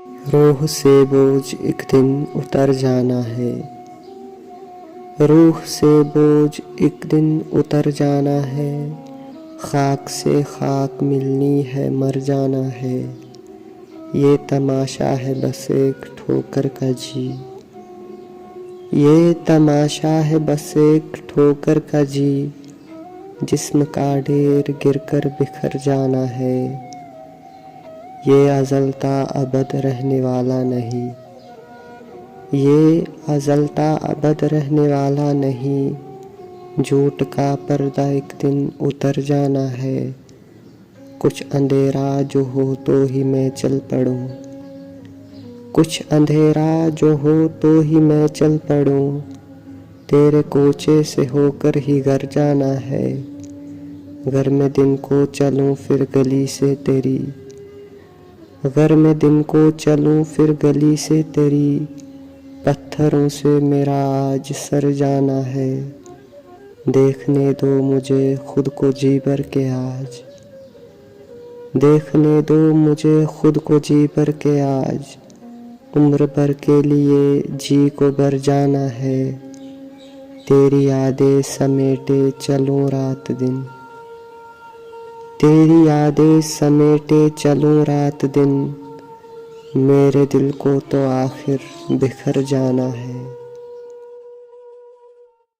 روح سے بوجھ ایک دن اتر جانا ہے، روح سے بوجھ ایک دن اتر جانا ہے، خاک سے خاک ملنی ہے مر جانا ہے، یہ تماشا ہے بس ایک ٹھوکر کا جی، یہ تماشا ہے بس ایک ٹھوکر کا جی، جسم کا ڈھیر گر کر بکھر جانا ہے، یہ ازل تا ابد رہنے والا نہیں، یہ ازل تا ابد رہنے والا نہیں، جھوٹ کا پردہ ایک دن اتر جانا ہے، کچھ اندھیرا جو ہو تو ہی میں چل پڑوں، کچھ اندھیرا جو ہو تو ہی میں چل پڑوں، تیرے کوچے سے ہو کر ہی گھر جانا ہے، اگر میں دن کو چلوں پھر گلی سے تیری، اگر میں دن کو چلوں پھر گلی سے تیری، پتھروں سے میرا آج سر جانا ہے، دیکھنے دو مجھے خود کو جی بھر کے آج، دیکھنے دو مجھے خود کو جی بھر کے آج، عمر بھر کے لیے جی کو بھر جانا ہے، تیری یادیں سمیٹے چلوں رات دن، تیری یادیں سمیٹے چلوں رات دن، میرے دل کو تو آخر بکھر جانا ہے۔